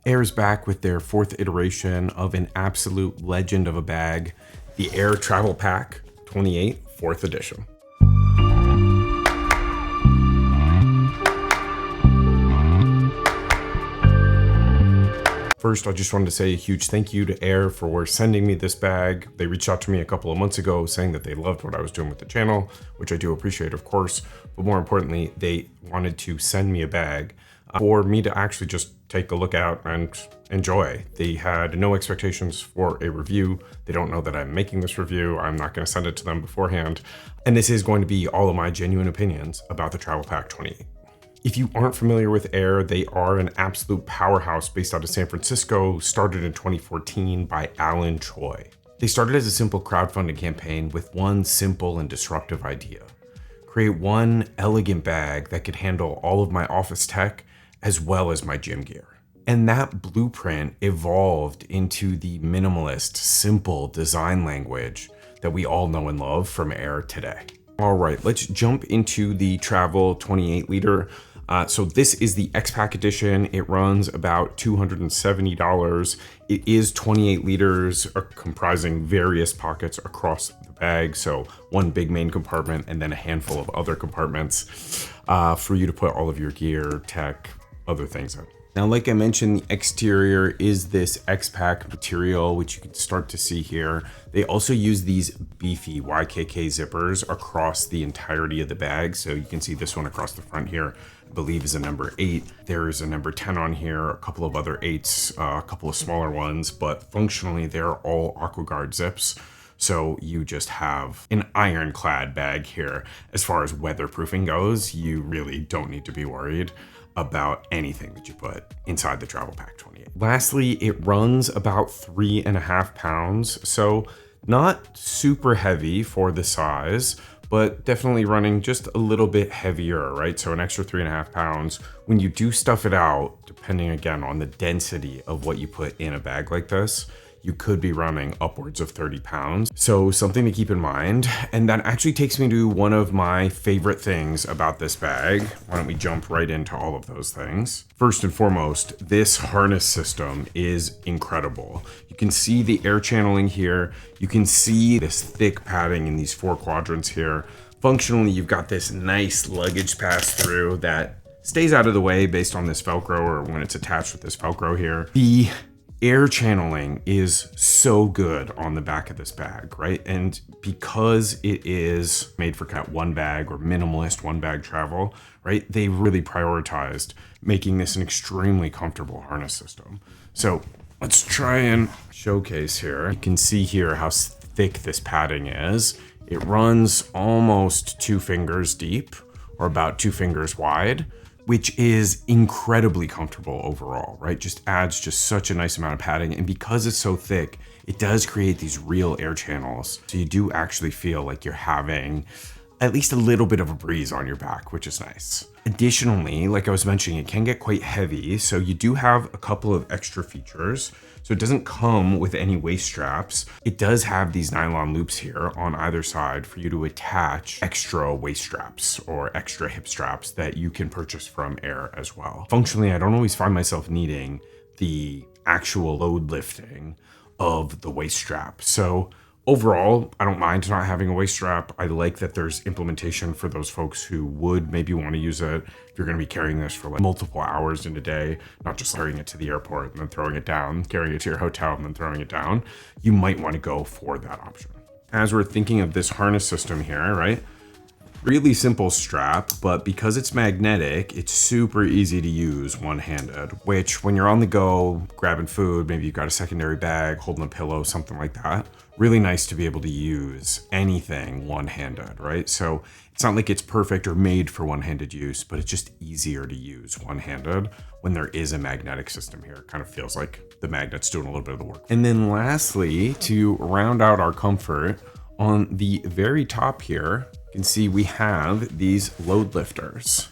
Aer's back with their 4th iteration of an absolute legend of a bag, the Aer Travel Pack 28 4th edition. First, I just wanted to say a huge thank you to Aer for sending me this bag. They reached out to me a couple of months ago saying that they loved what I was doing with the channel, which I do appreciate, of course. But more importantly, they wanted to send me a bag for me to actually just take a look at and enjoy. They had no expectations for a review. They don't know that I'm making this review. I'm not going to send it to them beforehand. And this is going to be all of my genuine opinions about the Travel Pack 28. If you aren't familiar with Aer, they are an absolute powerhouse based out of San Francisco, started in 2014 by Alan Choi. They started as a simple crowdfunding campaign with one simple and disruptive idea: create one elegant bag that could handle all of my office tech as well as my gym gear. And that blueprint evolved into the minimalist, simple design language that we all know and love from Aer today. All right, let's jump into the Travel 28 liter. So this is the X-Pac edition. It runs about $270. It is 28 liters, comprising various pockets across the bag. So one big main compartment and then a handful of other compartments for you to put all of your gear, tech, other things in. Now, like I mentioned, the exterior is this X-Pac material, which you can start to see here. They also use these beefy YKK zippers across the entirety of the bag. So you can see this one across the front here, I believe is a number 8. There's a number 10 on here, a couple of other 8s, a couple of smaller ones, but functionally they're all AquaGuard zips. So you just have an ironclad bag here. As far as weatherproofing goes, you really don't need to be worried about anything that you put inside the Travel Pack 28. Lastly, it runs about 3.5 pounds. So not super heavy for the size, but definitely running just a little bit heavier, right? So an extra 3.5 pounds. When you do stuff it out, depending again on the density of what you put in a bag like this, you could be running upwards of 30 pounds. So something to keep in mind. And that actually takes me to one of my favorite things about this bag. Why don't we jump right into all of those things? First and foremost, this harness system is incredible. You can see the air channeling here. You can see this thick padding in these 4 quadrants here. Functionally, you've got this nice luggage pass through that stays out of the way based on this Velcro, or when it's attached with this Velcro here. The air channeling is so good on the back of this bag, right? And because it is made for kind of one bag or minimalist one bag travel, right? They really prioritized making this an extremely comfortable harness system. So let's try and showcase here. You can see here how thick this padding is. It runs almost 2 fingers deep, or about 2 fingers wide, which is incredibly comfortable overall, right? Just adds just such a nice amount of padding. And because it's so thick, it does create these real air channels. So you do actually feel like you're having at least a little bit of a breeze on your back, which is nice. Additionally, like I was mentioning, it can get quite heavy. So you do have a couple of extra features. So it doesn't come with any waist straps. It does have these nylon loops here on either side for you to attach extra waist straps or extra hip straps that you can purchase from Aer as well. Functionally, I don't always find myself needing the actual load lifting of the waist strap. So overall, I don't mind not having a waist strap. I like that there's implementation for those folks who would maybe want to use it. If you're going to be carrying this for like multiple hours in a day, not just carrying it to the airport and then throwing it down, carrying it to your hotel and then throwing it down, you might want to go for that option. As we're thinking of this harness system here, right? Really simple strap, but because it's magnetic, it's super easy to use one-handed, which when you're on the go, grabbing food, maybe you've got a secondary bag, holding a pillow, something like that, really nice to be able to use anything one-handed, right? So it's not like it's perfect or made for one-handed use, but it's just easier to use one-handed when there is a magnetic system here. It kind of feels like the magnet's doing a little bit of the work. And then lastly, to round out our comfort, on the very top here, you can see we have these load lifters,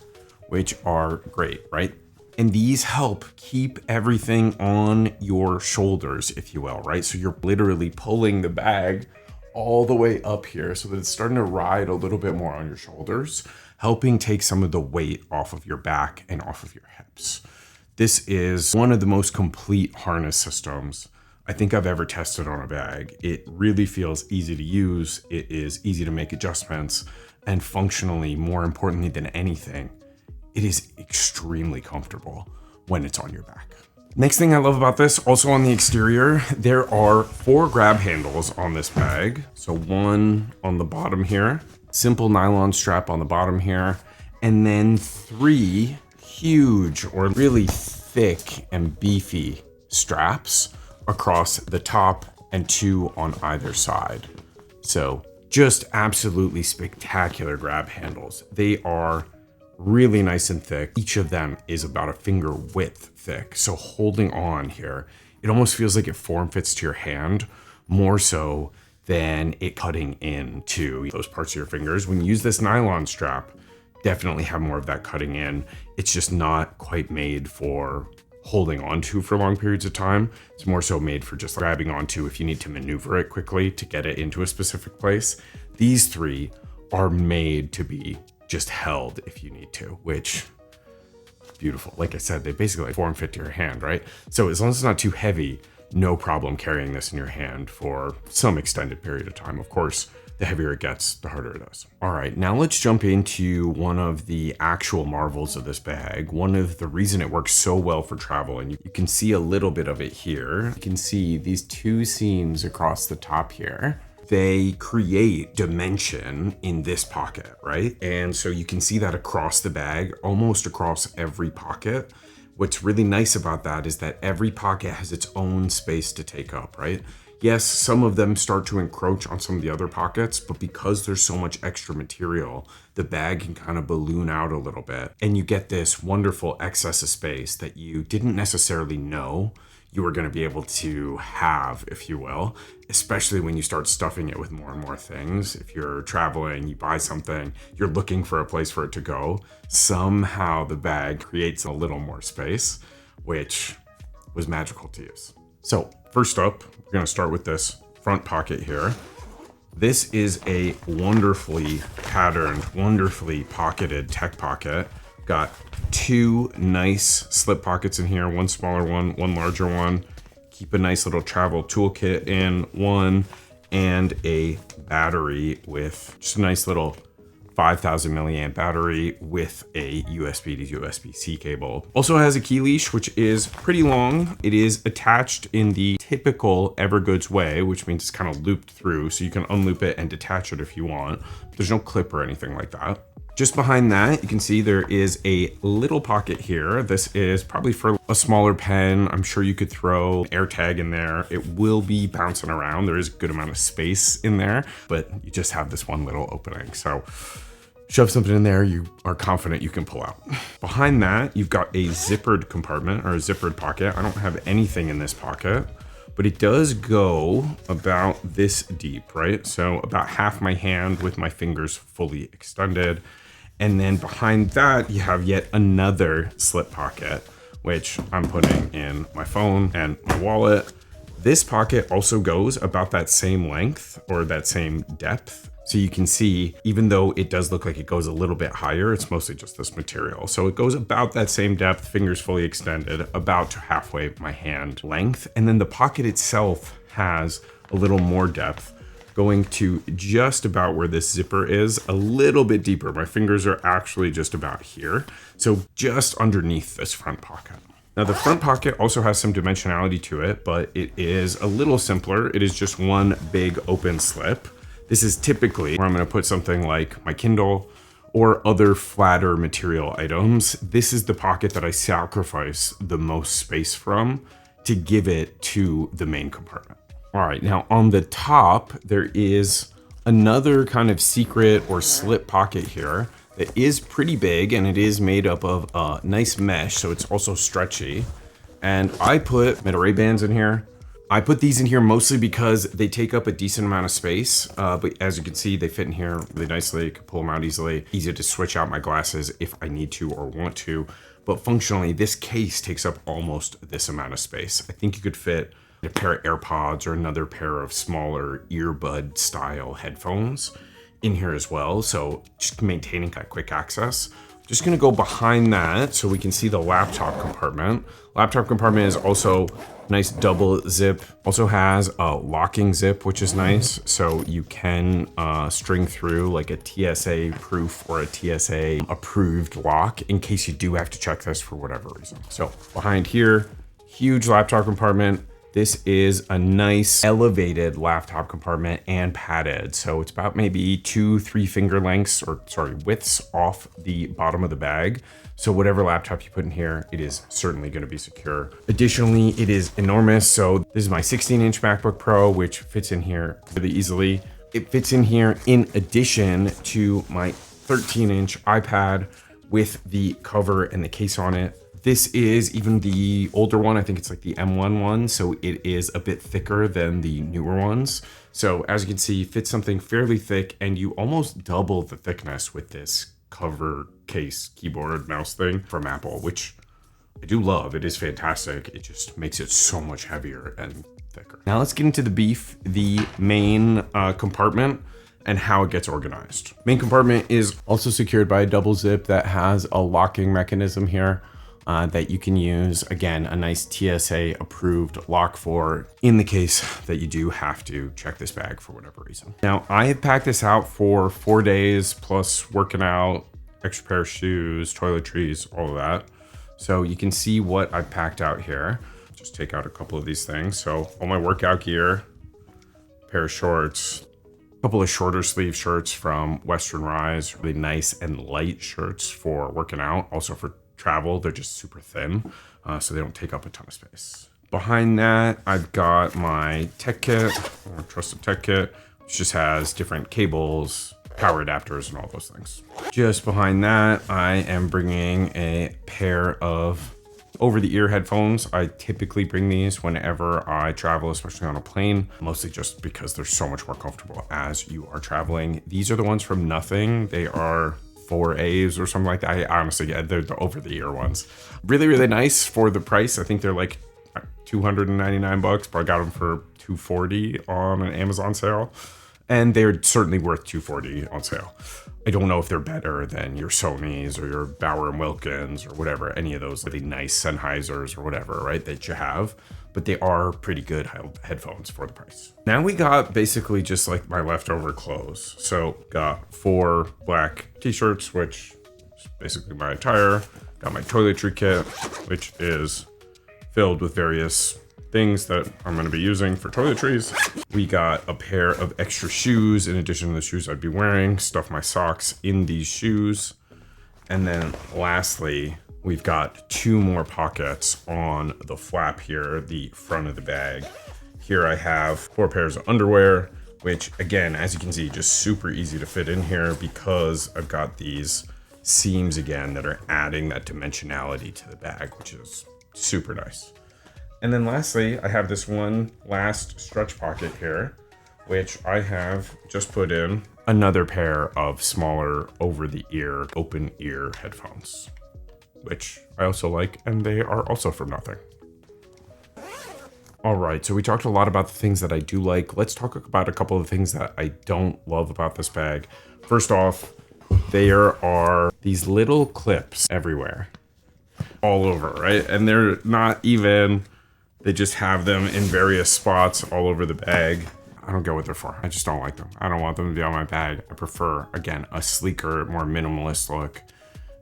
which are great, right? And these help keep everything on your shoulders, if you will, right? So you're literally pulling the bag all the way up here so that it's starting to ride a little bit more on your shoulders, helping take some of the weight off of your back and off of your hips. This is one of the most complete harness systems I think I've ever tested on a bag. It really feels easy to use. It is easy to make adjustments, and functionally, more importantly than anything, it is extremely comfortable when it's on your back. Next thing I love about this, also on the exterior, there are 4 grab handles on this bag. So one on the bottom here, simple nylon strap on the bottom here, and then 3 huge or really thick and beefy straps across the top and 2 on either side. So just absolutely spectacular grab handles. They are really nice and thick. Each of them is about a finger width thick. So holding on here, it almost feels like it form fits to your hand more so than it cutting into those parts of your fingers. When you use this nylon strap, definitely have more of that cutting in. It's just not quite made for holding onto for long periods of time. It's more so made for just grabbing onto if you need to maneuver it quickly to get it into a specific place. These 3 are made to be just held if you need to, which beautiful. Like I said, they basically form fit to your hand, right? So as long as it's not too heavy, no problem carrying this in your hand for some extended period of time. Of course, the heavier it gets, the harder it is. All right, now let's jump into one of the actual marvels of this bag. One of the reason it works so well for travel, and you can see a little bit of it here. You can see these 2 seams across the top here. They create dimension in this pocket, right? And so you can see that across the bag, almost across every pocket. What's really nice about that is that every pocket has its own space to take up, right? Yes, some of them start to encroach on some of the other pockets, but because there's so much extra material, the bag can kind of balloon out a little bit. And you get this wonderful excess of space that you didn't necessarily know you were going to be able to have, if you will, especially when you start stuffing it with more and more things. If you're traveling, you buy something, you're looking for a place for it to go, somehow the bag creates a little more space, which was magical to use. So first up, we're going to start with this front pocket here. This is a wonderfully patterned, wonderfully pocketed tech pocket. Got 2 nice slip pockets in here, one smaller one larger one. Keep a nice little travel toolkit in one, and a battery with just a nice little 5,000 milliamp battery with a USB to USB-C cable. Also has a key leash, which is pretty long. It is attached in the typical Evergoods way, which means it's kind of looped through, so you can unloop it and detach it if you want. There's no clip or anything like that. Just behind that, you can see there is a little pocket here. This is probably for a smaller pen. I'm sure you could throw an air tag in there. It will be bouncing around. There is a good amount of space in there, but you just have this one little opening. So shove something in there, you are confident you can pull out. Behind that, you've got a zippered compartment or a zippered pocket. I don't have anything in this pocket, but it does go about this deep, right? So about half my hand with my fingers fully extended. And then behind that, you have yet another slip pocket, which I'm putting in my phone and my wallet. This pocket also goes about that same length or that same depth. So you can see, even though it does look like it goes a little bit higher, it's mostly just this material. So it goes about that same depth, fingers fully extended, about to halfway my hand length. And then the pocket itself has a little more depth, going to just about where this zipper is, a little bit deeper. My fingers are actually just about here. So just underneath this front pocket. Now the front pocket also has some dimensionality to it, but it is a little simpler. It is just one big open slip. This is typically where I'm going to put something like my Kindle or other flatter material items. This is the pocket that I sacrifice the most space from to give it to the main compartment. All right, now on the top, there is another kind of secret or slip pocket here that is pretty big, and it is made up of a nice mesh, so it's also stretchy. And I put my Ray-Bans in here. I put these in here mostly because they take up a decent amount of space, but as you can see, they fit in here really nicely. I can pull them out easily. Easy to switch out my glasses if I need to or want to. But functionally, this case takes up almost this amount of space. I think you could fit a pair of AirPods or another pair of smaller earbud style headphones in here as well. So just maintaining that quick access. Just gonna go behind that so we can see the laptop compartment. Laptop compartment is also nice double zip. Also has a locking zip, which is nice. So you can string through like a TSA proof or a TSA approved lock in case you do have to check this for whatever reason. So behind here, huge laptop compartment. This is a nice elevated laptop compartment and padded. So it's about maybe 2-3 finger lengths, or sorry, widths off the bottom of the bag. So whatever laptop you put in here, it is certainly going to be secure. Additionally, it is enormous. So this is my 16-inch MacBook Pro, which fits in here really easily. It fits in here in addition to my 13-inch iPad with the cover and the case on it. This is even the older one. I think it's like the M1 one. So it is a bit thicker than the newer ones. So as you can see, fits something fairly thick, and you almost double the thickness with this cover, case, keyboard, mouse thing from Apple, which I do love. It is fantastic. It just makes it so much heavier and thicker. Now let's get into the beef, the main compartment, and how it gets organized. Main compartment is also secured by a double zip that has a locking mechanism here. That you can use, again, a nice TSA approved lock for in the case that you do have to check this bag for whatever reason. Now, I have packed this out for 4 days plus working out, extra pair of shoes, toiletries, all of that. So you can see what I've packed out here. Just take out a couple of these things. So all my workout gear, pair of shorts, a couple of shorter sleeve shirts from Western Rise, really nice and light shirts for working out, also for travel. They're just super thin, so they don't take up a ton of space. Behind that, I've got my tech kit, or trusted tech kit, which just has different cables, power adapters, and all those things. Just behind that, I am bringing a pair of over-the-ear headphones. I typically bring these whenever I travel, especially on a plane, mostly just because they're so much more comfortable as you are traveling. These are the ones from Nothing. They are 4As or something like that. I honestly, yeah, they're the over-the-ear ones. Really, really nice for the price. I think they're like $299, but I got them for $240 on an Amazon sale, and they're certainly worth $240 on sale. I don't know if they're better than your Sonys or your Bauer & Wilkins or whatever, any of those really nice Sennheisers or whatever, right, that you have, but they are pretty good headphones for the price. Now we got basically just like my leftover clothes. So got 4 black t-shirts, which is basically my attire. Got my toiletry kit, which is filled with various things that I'm going to be using for toiletries. We got a pair of extra shoes in addition to the shoes I'd be wearing. Stuff my socks in these shoes. And then lastly, we've got 2 more pockets on the flap here, the front of the bag. Here I have 4 pairs of underwear, which again, as you can see, just super easy to fit in here because I've got these seams again that are adding that dimensionality to the bag, which is super nice. And then lastly, I have this one last stretch pocket here, which I have just put in another pair of smaller over-the-ear, open-ear headphones, which I also like, and they are also from Nothing. All right, so we talked a lot about the things that I do like. Let's talk about a couple of things that I don't love about this bag. First off, there are these little clips everywhere, all over, right? And they're not even... They just have them in various spots all over the bag. I don't get what they're for. I just don't like them. I don't want them to be on my bag. I prefer, again, a sleeker, more minimalist look,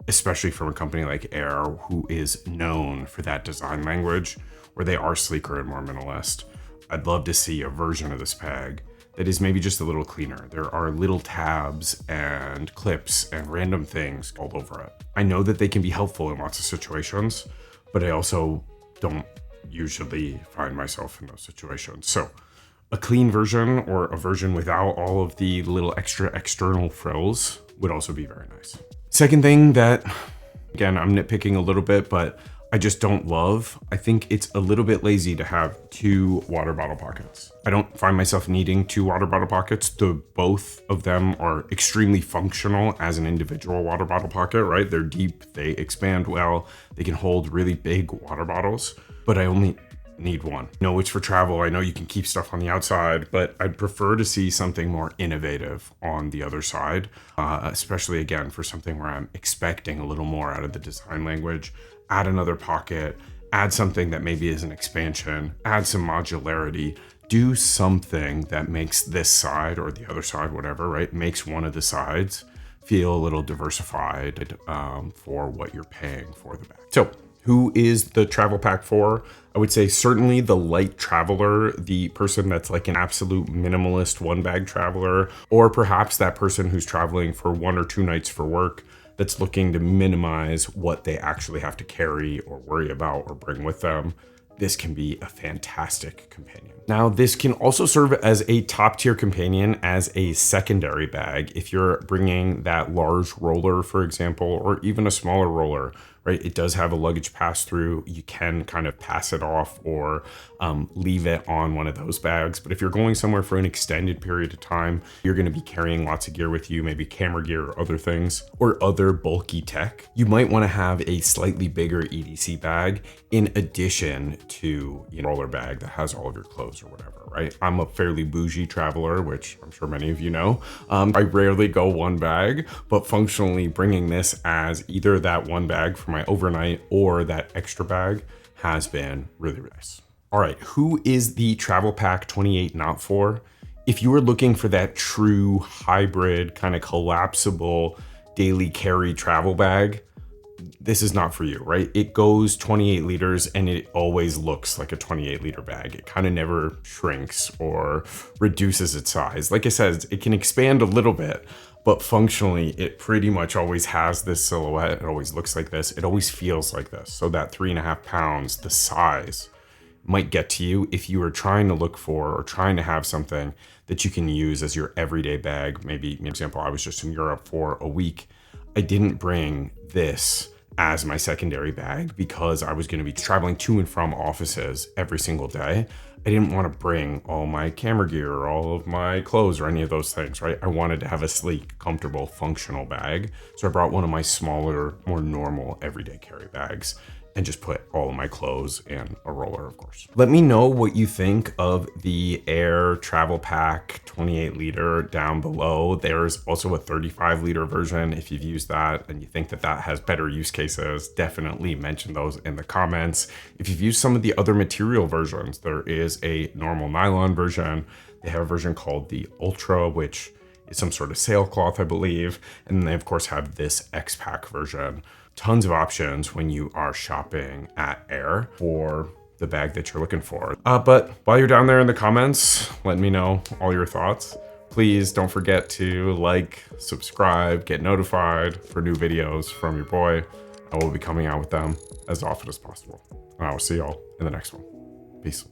especially from a company like Aer, who is known for that design language, where they are sleeker and more minimalist. I'd love to see a version of this bag that is maybe just a little cleaner. There are little tabs and clips and random things all over it. I know that they can be helpful in lots of situations, but I also don't usually find myself in those situations. So a clean version or a version without all of the little extra external frills would also be very nice. Second thing that, again, I'm nitpicking a little bit, but I just don't love, I think it's a little bit lazy to have 2 water bottle pockets. I don't find myself needing 2 water bottle pockets. Both of them are extremely functional as an individual water bottle pocket, right? They're deep, they expand well, they can hold really big water bottles, but I only need one. No, it's for travel. I know you can keep stuff on the outside, but I'd prefer to see something more innovative on the other side, especially again for something where I'm expecting a little more out of the design language. Add another pocket, add something that maybe is an expansion, add some modularity, do something that makes this side or the other side, whatever, right? Makes one of the sides feel a little diversified for what you're paying for the bag. So who is the travel pack for? I would say certainly the light traveler, the person that's like an absolute minimalist one bag traveler, or perhaps that person who's traveling for 1 or 2 nights for work that's looking to minimize what they actually have to carry or worry about or bring with them. This can be a fantastic companion. Now, this can also serve as a top tier companion as a secondary bag. If you're bringing that large roller, for example, or even a smaller roller, right? It does have a luggage pass through. You can kind of pass it off or leave it on one of those bags. But if you're going somewhere for an extended period of time, you're going to be carrying lots of gear with you, maybe camera gear or other things, or other bulky tech. You might want to have a slightly bigger EDC bag in addition to a roller bag that has all of your clothes or whatever, right? I'm a fairly bougie traveler, which I'm sure many of you know. I rarely go one bag, but functionally bringing this as either that one bag for my overnight or that extra bag has been really nice. All right, who is the Travel Pack 28 not for? If you are looking for that true hybrid kind of collapsible daily carry travel bag, this is not for you, right? It goes 28 liters and it always looks like a 28 liter bag. It kind of never shrinks or reduces its size. Like I said, it can expand a little bit, but functionally it pretty much always has this silhouette. It always looks like this. It always feels like this. So that 3.5 pounds, the size might get to you if you are trying to look for or trying to have something that you can use as your everyday bag. Maybe, for example, I was just in Europe for a week. I didn't bring this as my secondary bag because I was going to be traveling to and from offices every single day. I didn't want to bring all my camera gear or all of my clothes or any of those things, right? I wanted to have a sleek, comfortable, functional bag. So I brought one of my smaller, more normal everyday carry bags and just put all of my clothes and a roller, of course. Let me know what you think of the Aer Travel Pack 28 liter down below. There's also a 35 liter version. If you've used that and you think that that has better use cases, definitely mention those in the comments. If you've used some of the other material versions, there is a normal nylon version. They have a version called the Ultra, which is some sort of sailcloth, I believe. And then they of course have this X-Pac version. Tons of options when you are shopping at Aer for the bag that you're looking for. But while you're down there in the comments, let me know all your thoughts. Please don't forget to like, subscribe, get notified for new videos from your boy. I will be coming out with them as often as possible. And I will see y'all in the next one. Peace.